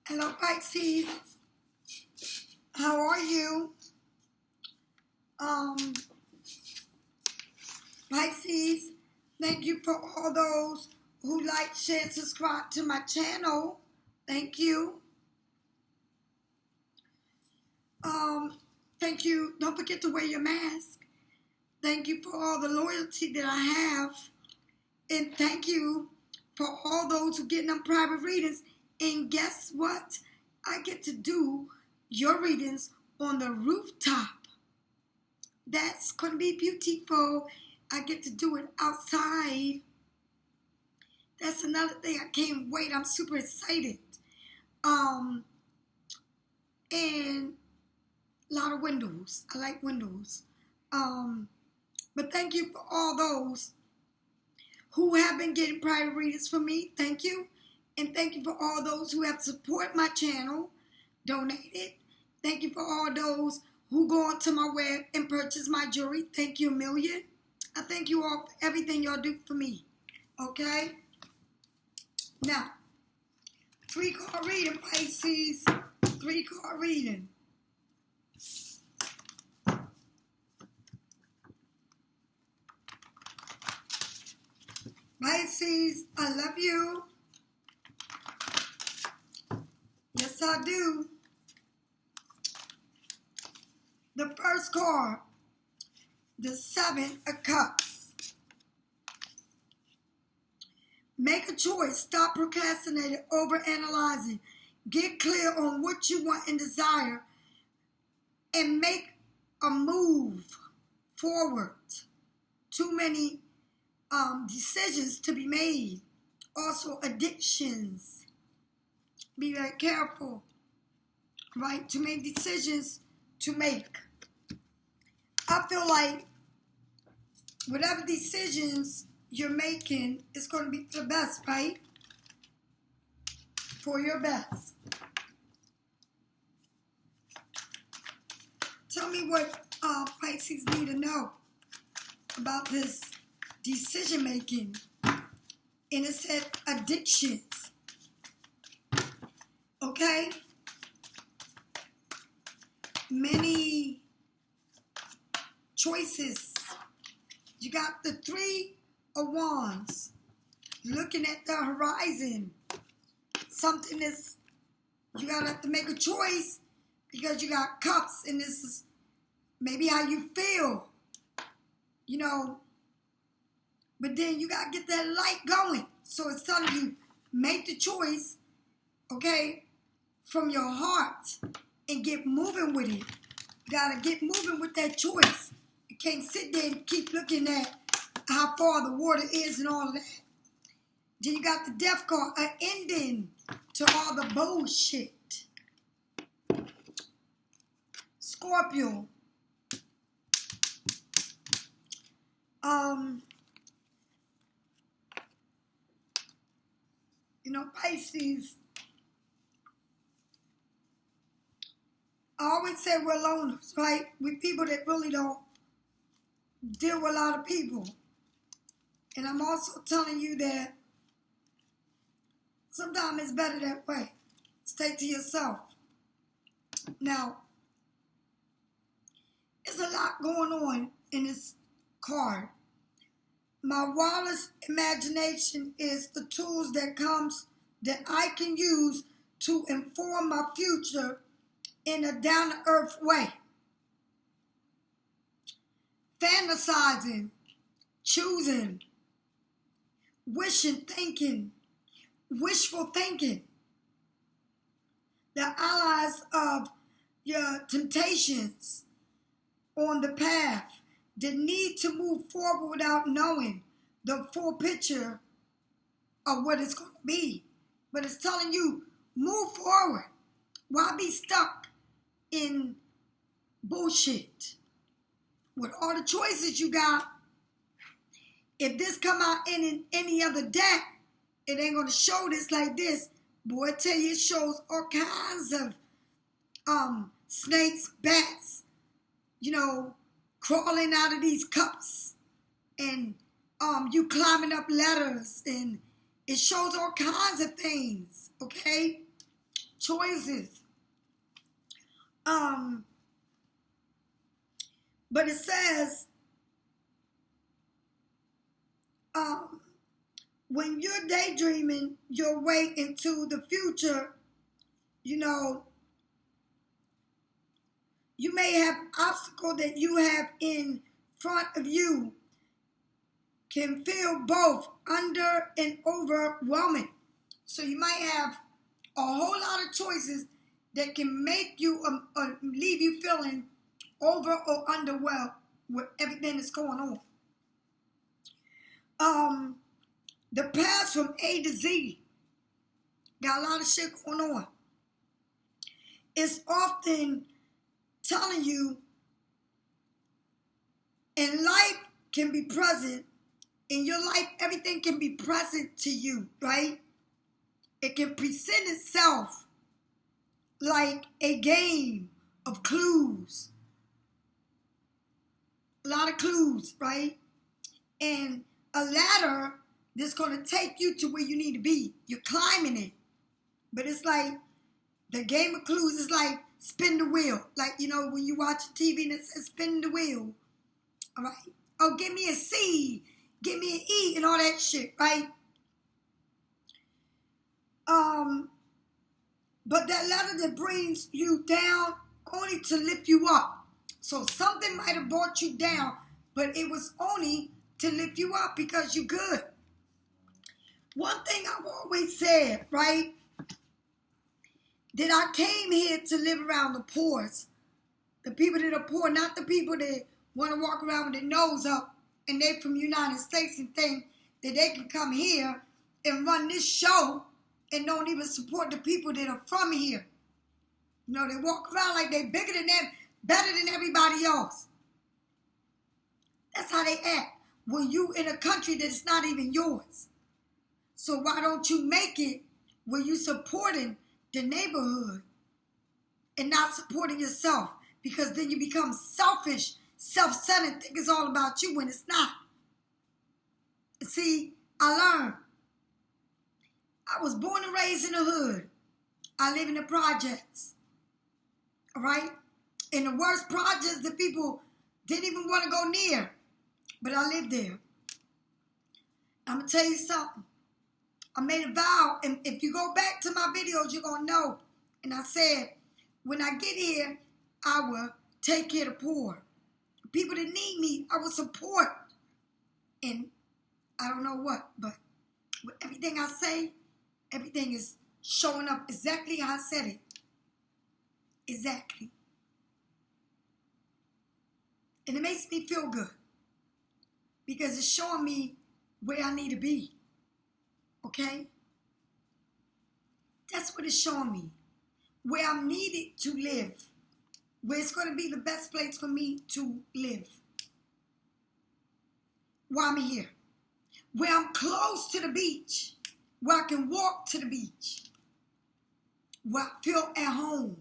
Hello, Pisces. How are you? Pisces, thank you for all those who like, share, and subscribe to my channel. Thank you. Thank you. Don't forget to wear your mask. Thank you for all the loyalty that I have. And thank you for all those who get them private readings. And guess what? I get to do your readings on the rooftop. That's going to be beautiful. I get to do it outside. That's another thing. I can't wait. I'm super excited. And a lot of windows. I like windows. But thank you for all those who have been getting private readings from me. Thank you. And thank you for all those who have supported my channel, donated. Thank you for all those who go onto my web and purchase my jewelry. Thank you a million. I thank you all for everything y'all do for me. Okay? Now, 3-card reading, Pisces. 3-card reading. Pisces, I love you. Yes, I do. The first card, the 7 of Cups. Make a choice. Stop procrastinating, overanalyzing. Get clear on what you want and desire, and make a move forward. Too many decisions to be made. Also, addictions. Be very careful, right? Too many decisions to make. I feel like whatever decisions you're making is going to be for the best, right? For your best. Tell me what Pisces need to know about this decision making. And it said addictions. Okay? Many choices. You got the 3 of Wands. Looking at the horizon. Something that's, you gotta have to make a choice because you got cups, and this is maybe how you feel. You know, but then you gotta get that light going. So it's telling you, make the choice, okay, from your heart and get moving with it. You gotta get moving with that choice. You can't sit there and keep looking at how far the water is and all of that. Then you got the Death card, an ending to all the bullshit. Scorpio. You know, Pisces, I always say we're loners, right? We're people that really don't deal with a lot of people. And I'm also telling you that sometimes it's better that way. Stay to yourself. Now, there's a lot going on in this card. My wildest imagination is the tools that I can use to inform my future in a down-to-earth way. Fantasizing, choosing, wishing, thinking, wishful thinking. The allies of your temptations on the path. The need to move forward without knowing the full picture of what it's going to be. But it's telling you, move forward. Why be stuck in bullshit? With all the choices you got, if this come out in any other deck, it ain't going to show this like this. Boy, I tell you, it shows all kinds of snakes, bats, you know, crawling out of these cups, and you climbing up ladders, and it shows all kinds of things, okay? choices. But it says, when you're daydreaming your way into the future, you know, you may have obstacle that you have in front of you can feel both under and overwhelming. So you might have a whole lot of choices that can make you leave you feeling over or underwhelmed with everything that's going on. The path from A to Z got a lot of shit going on. It's often telling you, in life can be present. In your life, everything can be present to you, right? It can present itself like a game of clues. A lot of clues, right? And a ladder that's going to take you to where you need to be. You're climbing it. But it's like the game of clues is like spin the wheel. Like, you know, when you watch TV and it says spin the wheel. All right? Oh, give me a C. Give me an E and all that shit, right? But that ladder that brings you down only to lift you up. So something might have brought you down, but it was only to lift you up because you're good. One thing I've always said, right? That I came here to live around the poors. The people that are poor, not the people that want to walk around with their nose up and they from the United States and think that they can come here and run this show and don't even support the people that are from here. You know, they walk around like they're bigger than them, better than everybody else. That's how they act when you in a country that's not even yours. So why don't you make it where you supporting the neighborhood and not supporting yourself? Because then you become selfish, self-centered, think it's all about you when it's not. See, I learned. I was born and raised in the hood. I live in the projects. All right? In the worst projects that people didn't even want to go near. But I lived there. I'm going to tell you something. I made a vow, and if you go back to my videos, you're going to know. And I said, when I get here, I will take care of the poor. People that need me, I will support. And I don't know what, but with everything I say, everything is showing up exactly how I said it. Exactly. And it makes me feel good. Because it's showing me where I need to be. Okay? That's what it's showing me. Where I'm needed to live. Where it's going to be the best place for me to live. While I'm here. Where I'm close to the beach. Where I can walk to the beach. Where I feel at home.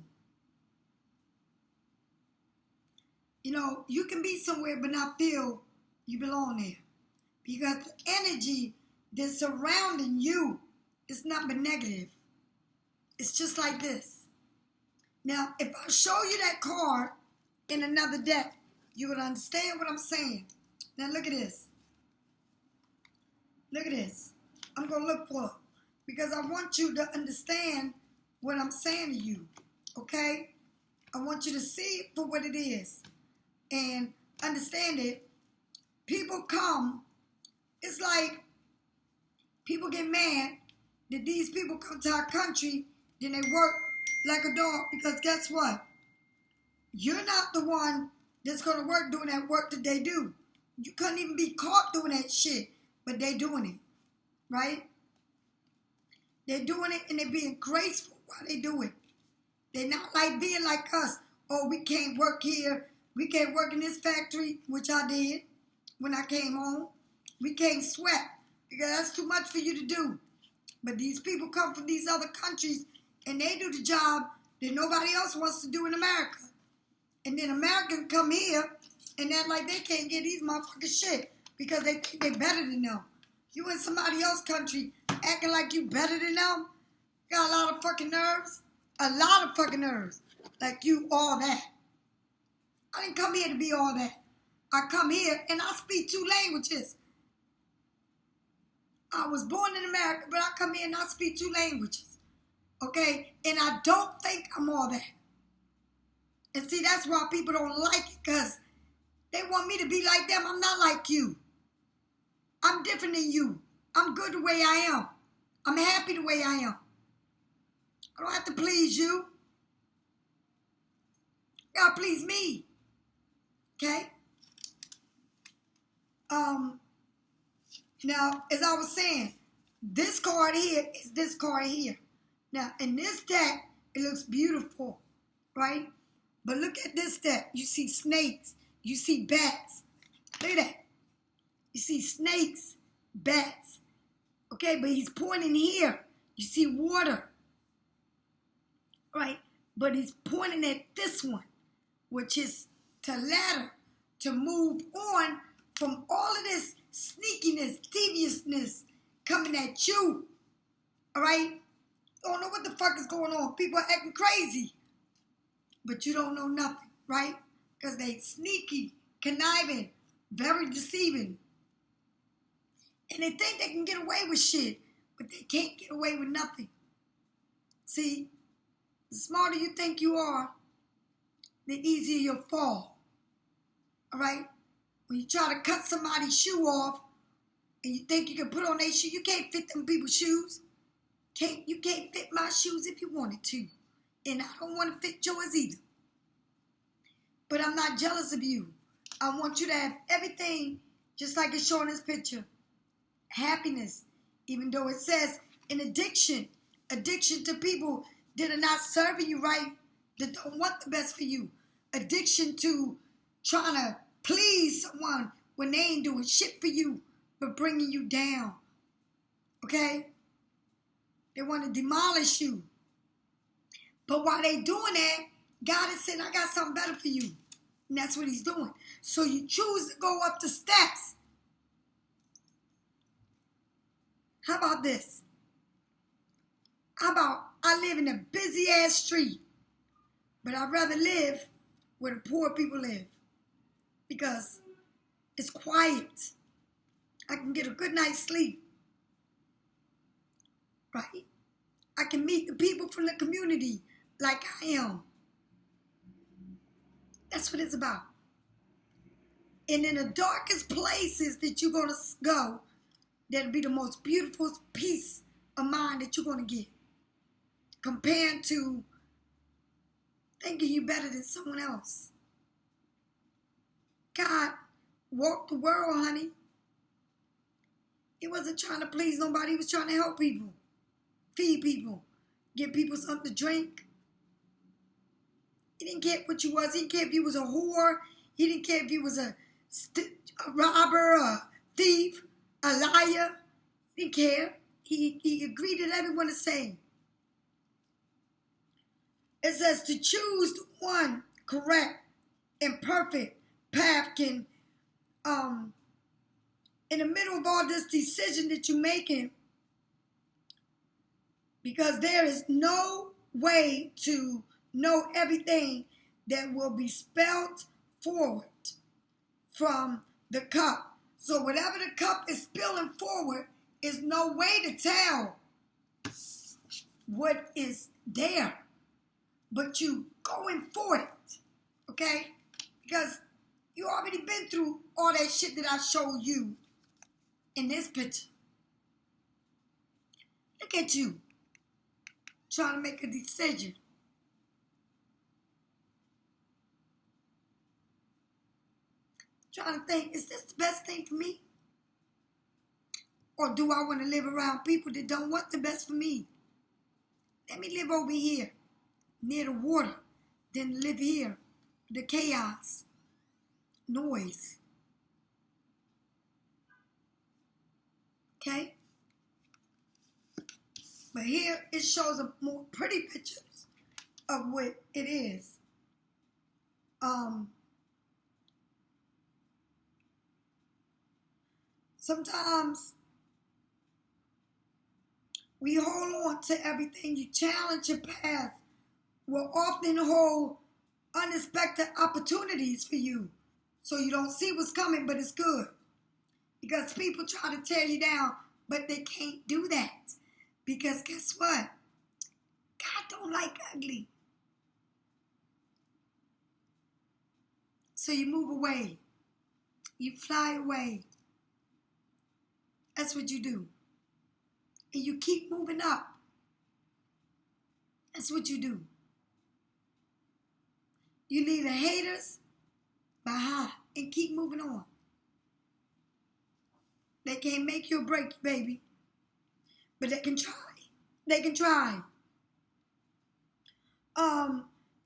You know, you can be somewhere but not feel you belong there. Because the energy that's surrounding you is not but negative. It's just like this. Now, if I show you that card in another deck, you would understand what I'm saying. Now, look at this. Look at this. I'm going to look for it. Because I want you to understand what I'm saying to you. Okay? I want you to see it for what it is. And understand it. People come. It's like people get mad that these people come to our country, then they work like a dog. Because guess what? You're not the one that's going to work doing that work that they do. You couldn't even be caught doing that shit. But they doing it. Right? They're doing it and they're being graceful while they do it. They're not like being like us. Oh, we can't work here. We can't work in this factory, which I did when I came home. We can't sweat because that's too much for you to do. But these people come from these other countries and they do the job that nobody else wants to do in America. And then Americans come here and act like they can't get these motherfuckers shit because they think they're better than them. You in somebody else's country acting like you better than them? Got a lot of fucking nerves. A lot of fucking nerves. Like you all that. I didn't come here to be all that. I come here and I speak 2 languages. I was born in America, but I come here and I speak 2 languages. Okay? And I don't think I'm all that. And see, that's why people don't like it, because they want me to be like them. I'm not like you. I'm different than you. I'm good the way I am. I'm happy the way I am. I don't have to please you. You gotta please me. Okay? Now, as I was saying, this card here is this card here. Now, in this deck, it looks beautiful, right? But look at this deck. You see snakes. You see bats. Look at that. You see snakes, bats. Okay, but he's pointing here. You see water. Right? But he's pointing at this one, which is to ladder, to move on from all of this sneakiness, deviousness coming at you. All right? You don't know what the fuck is going on. People are acting crazy. But you don't know nothing, right? Because they sneaky, conniving, very deceiving. And they think they can get away with shit, but they can't get away with nothing. See, the smarter you think you are, the easier you'll fall. All right? When you try to cut somebody's shoe off and you think you can put on their shoe, you can't fit them people's shoes. You can't fit my shoes if you wanted to. And I don't want to fit yours either. But I'm not jealous of you. I want you to have everything just like it's shown in this picture. Happiness. Even though it says an addiction. Addiction to people that are not serving you right, that don't want the best for you. Addiction to trying to please someone when they ain't doing shit for you but bringing you down. Okay? They want to demolish you. But while they doing that, God is saying, I got something better for you. And that's what he's doing. So you choose to go up the steps. How about this? How about I live in a busy ass street, but I'd rather live where the poor people live because it's quiet. I can get a good night's sleep. Right? I can meet the people from the community like I am. That's what it's about. And in the darkest places that you're going to go, that'll be the most beautiful peace of mind that you're going to get. Compared to thinking you better than someone else. God walked the world, honey. He wasn't trying to please nobody. He was trying to help people. Feed people. Give people something to drink. He didn't care what you was. He didn't care if you was a whore. He didn't care if you was a robber, a thief, a liar. He didn't care. He agreed that everyone is same. It says to choose one correct and perfect path can, in the middle of all this decision that you're making, because there is no way to know everything that will be spelled forward from the cup. So whatever the cup is spilling forward, is no way to tell what is there. But you going for it, okay? Because you already been through all that shit that I showed you in this picture. Look at you, trying to make a decision. Trying to think, is this the best thing for me? Or do I want to live around people that don't want the best for me? Let me live over here, near the water, than live here, the chaos, noise. Okay? But here it shows a more pretty pictures of what it is. Sometimes we hold on to everything. You challenge your path will often hold unexpected opportunities for you. So you don't see what's coming, but it's good. Because people try to tear you down, but they can't do that. Because guess what? God don't like ugly. So you move away. You fly away. That's what you do. And you keep moving up. That's what you do. You leave the haters behind and keep moving on. They can't make you or break you, baby. But they can try. They can try.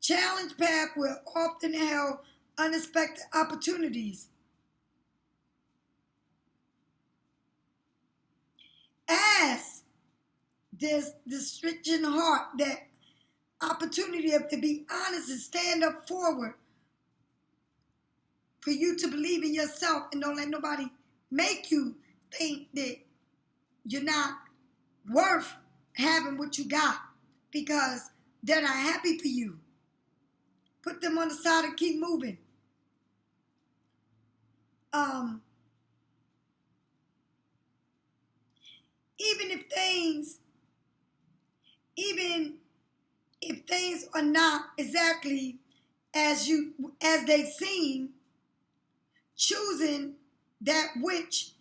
Challenge path will often have unexpected opportunities. As this discretion heart, that opportunity to be honest and stand up forward, for you to believe in yourself and don't let nobody make you think that you're not worth having what you got because they're not happy for you. Put them on the side and keep moving. Even if things are not exactly as they seem, choosing that which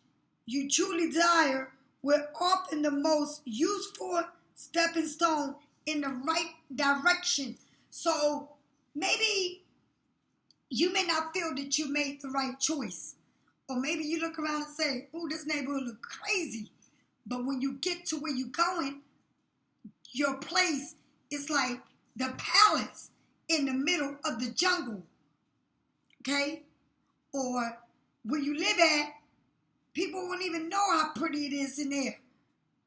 you truly desire will often the most useful stepping stone in the right direction. So maybe you may not feel that you made the right choice. Or maybe you look around and say, oh, this neighborhood look crazy. But when you get to where you're going, your place is like the palace in the middle of the jungle. Okay? Or where you live at, people won't even know how pretty it is in there.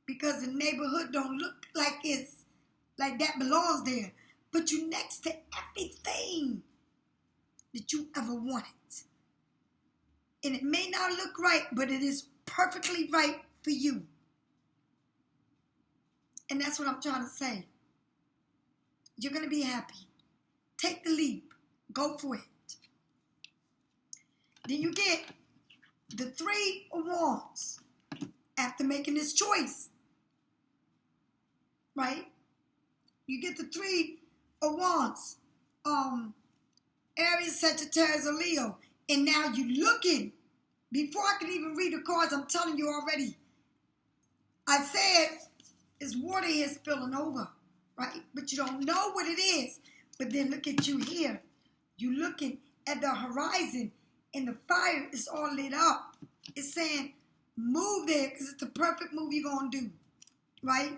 Because the neighborhood don't look like it's like that belongs there. But you're next to everything that you ever wanted. And it may not look right, but it is perfectly right for you. And that's what I'm trying to say. You're going to be happy. Take the leap. Go for it. Then you get the 3 of Wands after making this choice. Right? You get the 3 of Wands. Aries, Sagittarius, or Leo. And now you're looking. Before I can even read the cards, I'm telling you already. I said, it's water here spilling over, right? But you don't know what it is. But then look at you here. You're looking at the horizon, and the fire is all lit up. It's saying, move there, because it's the perfect move you're going to do, right?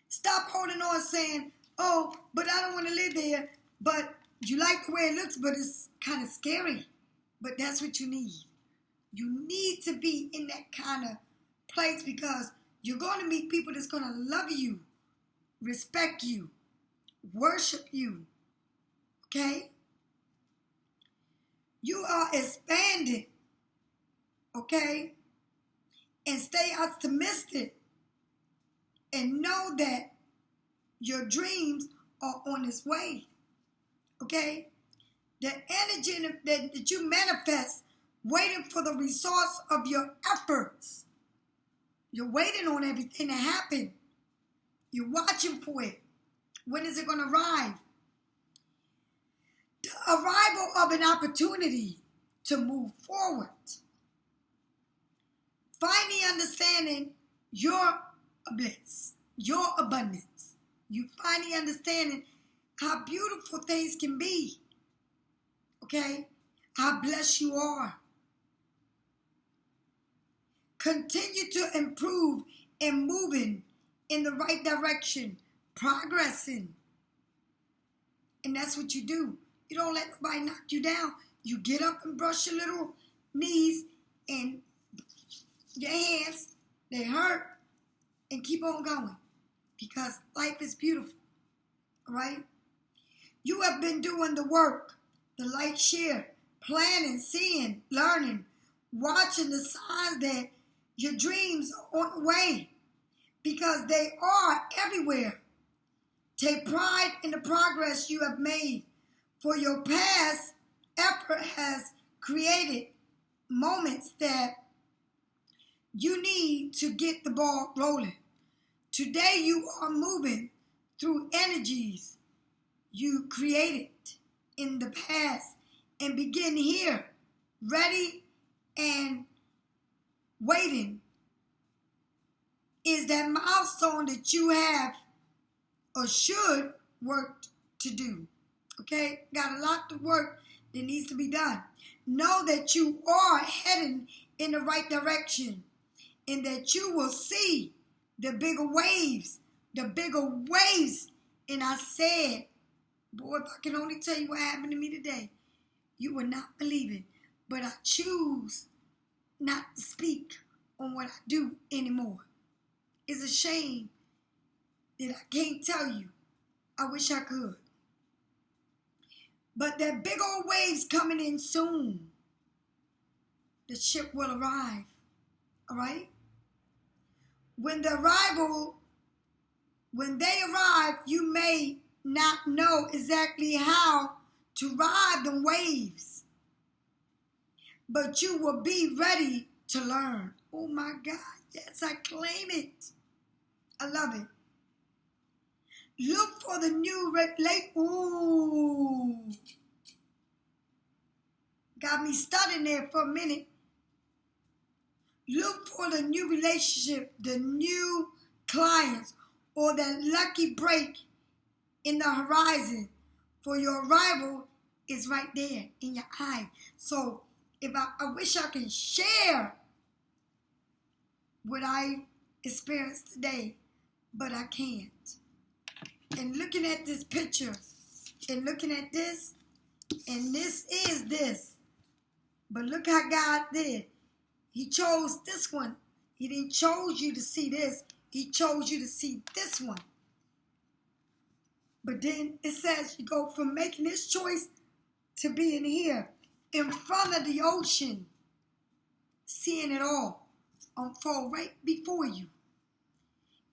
Stop holding on saying, oh, but I don't want to live there. But you like the way it looks, but it's kind of scary. But that's what you need. You need to be in that kind of place because you're going to meet people that's going to love you, respect you, worship you, okay? You are expanding, okay? And stay optimistic and know that your dreams are on its way, okay? The energy that you manifest, waiting for the results of your efforts. You're waiting on everything to happen. You're watching for it. When is it going to arrive? The arrival of an opportunity to move forward. Finally understanding your bliss, your abundance. You finally understanding how beautiful things can be. Okay? How blessed you are. Continue to improve and moving in the right direction, progressing. And that's what you do. You don't let nobody knock you down. You get up and brush your little knees and your hands, they hurt, and keep on going because life is beautiful, all right? You have been doing the work, the light share, planning, seeing, learning, watching the signs that your dreams are on the way because they are everywhere. Take pride in the progress you have made, for your past effort has created moments that you need to get the ball rolling. Today you are moving through energies you created in the past and begin here, ready and waiting is that milestone that you have or should work to do. Okay? Got a lot of work that needs to be done. Know that you are heading in the right direction and that you will see the bigger waves. And I said, boy, if I can only tell you what happened to me today, you will not believe it. But I choose not to speak on what I do anymore. It's a shame that I can't tell you. I wish I could. But that big old wave's coming in soon. The ship will arrive. All right? When they arrive, you may not know exactly how to ride the waves. But you will be ready to learn. Oh my God. Yes, I claim it. I love it. Look for the new Ooh. Got me studying there for a minute. Look for the new relationship, the new clients, or that lucky break in the horizon. For your arrival is right there in your eye. So if I wish I could share what I experienced today, but I can't. And looking at this picture, and looking at this, and this is this. But look how God did. He chose this one. He didn't chose you to see this. He chose you to see this one. But then it says you go from making this choice to being here in front of the ocean, seeing it all unfold right before you.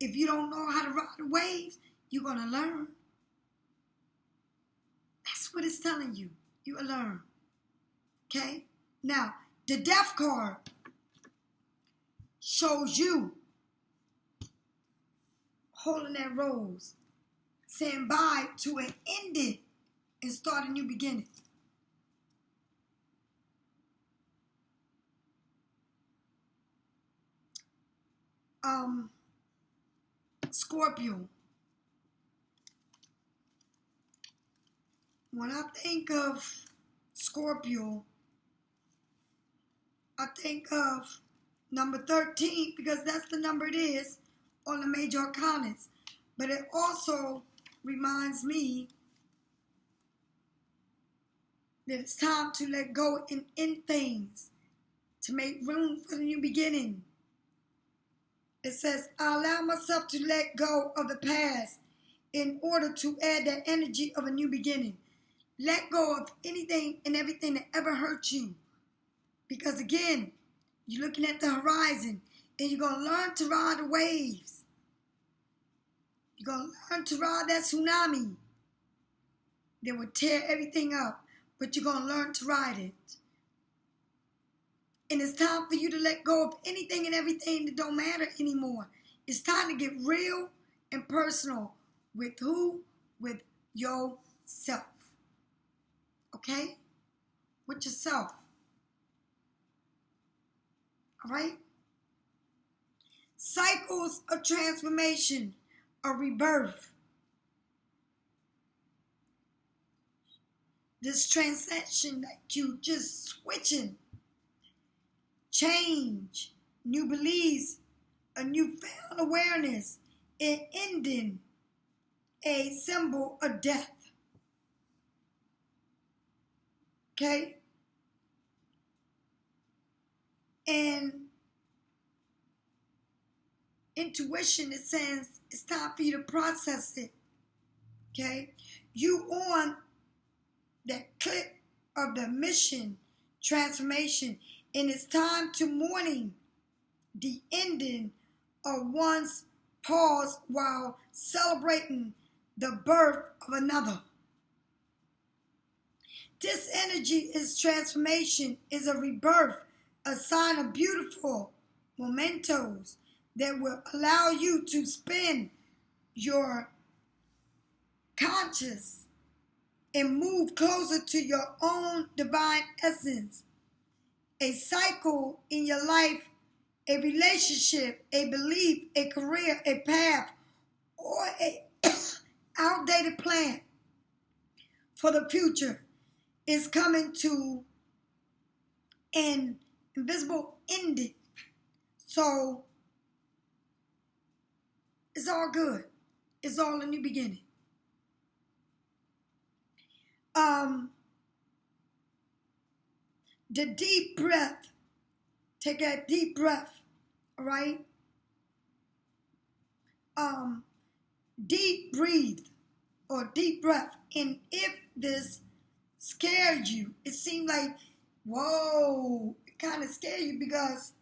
If you don't know how to ride the waves, you're going to learn. That's what it's telling you. You will learn. Okay? Now, the death card shows you holding that rose, saying bye to an ending and start a new beginning. Scorpio. When I think of Scorpio, I think of number 13 because that's the number it is on the major arcanas. But it also reminds me that it's time to let go and end things, to make room for the new beginning. It says, I allow myself to let go of the past in order to add that energy of a new beginning. Let go of anything and everything that ever hurt you. Because again, you're looking at the horizon and you're going to learn to ride the waves. You're going to learn to ride that tsunami that will tear everything up. But you're going to learn to ride it. And it's time for you to let go of anything and everything that don't matter anymore. It's time to get real and personal with who? With yourself. Okay? With yourself. All right? Cycles of transformation, a rebirth. This transaction that you just switching. Change, new beliefs, a newfound awareness, and ending, a symbol of death. Okay? And intuition, it says it's time for you to process it. Okay? You on that clip of the mission transformation, and it's time to mourning the ending of one's pause while celebrating the birth of another. This energy is transformation, is a rebirth, a sign of beautiful mementos that will allow you to spin your conscious and move closer to your own divine essence. A cycle in your life, a relationship, a belief, a career, a path, or a outdated plan for the future is coming to an invisible ending. So it's all good. It's all a new beginning. The deep breath. Take a deep breath. All right. Deep breathe or deep breath. And if this scared you, it seemed like, whoa, it kind of scared you because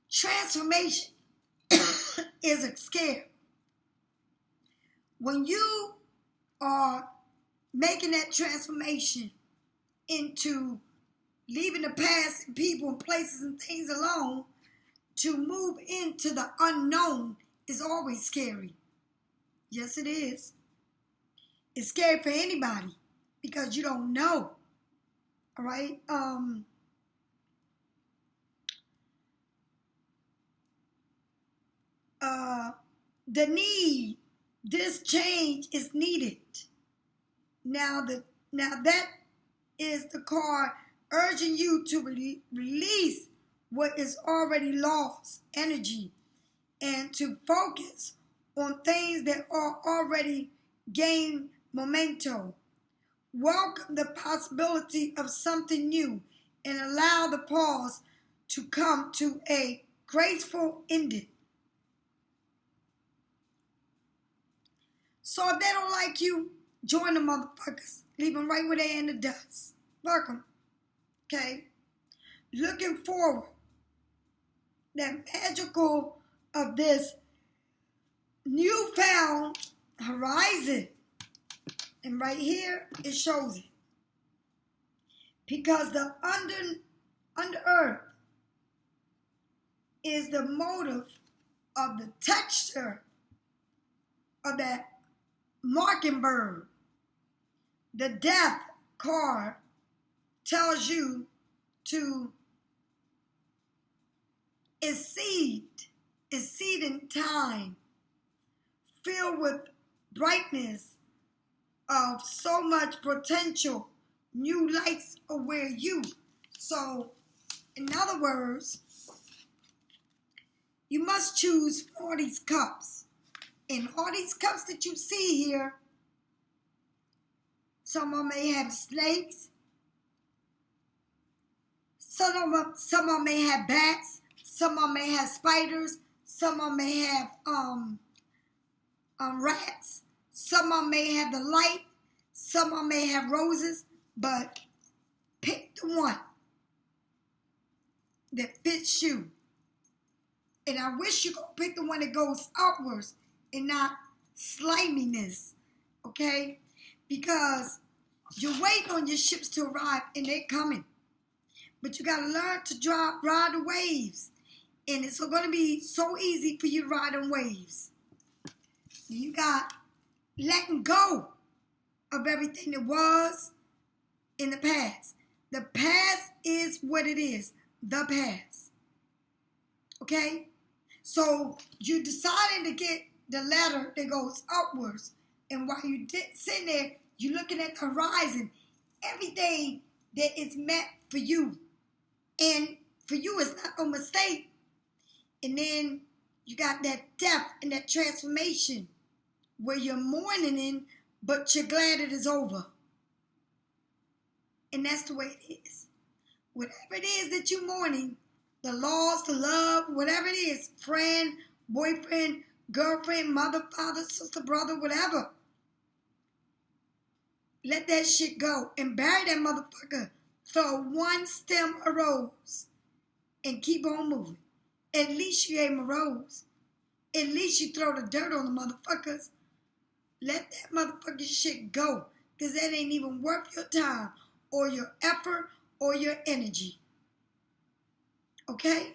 transformation is a scare. When you are making that transformation into leaving the past and people and places and things alone to move into the unknown is always scary. Yes, it is. It's scary for anybody because you don't know. All right? This change is needed. Now that is the card urging you to release what is already lost energy and to focus on things that are already gained momentum. Welcome the possibility of something new and allow the pause to come to a graceful ending. So if they don't like you, join the motherfuckers. Leave them right where they in the dust. Welcome. Okay? Looking forward. That magical of this newfound horizon. And right here, it shows it. Because the under earth is the motive of the texture of that mockingbird. The death card tells you to exceeding time, filled with brightness of so much potential. New lights await you. So, in other words, you must choose all these cups. And all these cups that you see here, some of them may have snakes. Some of them may have bats. Some of them may have spiders. Some of them may have rats. Some of them may have the light. Some of them may have roses. But pick the one that fits you. And I wish you could pick the one that goes upwards and not sliminess, okay? Because you're waiting on your ships to arrive and they're coming. But you got to learn to ride the waves. And it's going to be so easy for you to ride on waves. You got letting go of everything that was in the past. The past is what it is. The past. Okay? So you decided to get the ladder that goes upwards. And while you sitting there, you're looking at the horizon. Everything that is meant for you. And for you, it's not no mistake. And then you got that death and that transformation where you're mourning in, but you're glad it is over. And that's the way it is. Whatever it is that you're mourning, the loss, the love, whatever it is, friend, boyfriend, girlfriend, mother, father, sister, brother, whatever. Let that shit go and bury that motherfucker. Throw one stem of rose and keep on moving. At least you gave him a rose. At least you throw the dirt on the motherfuckers. Let that motherfucking shit go. Because that ain't even worth your time or your effort or your energy. Okay?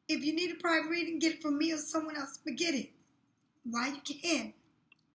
If you need a private reading, get it from me or someone else. But get it while you can.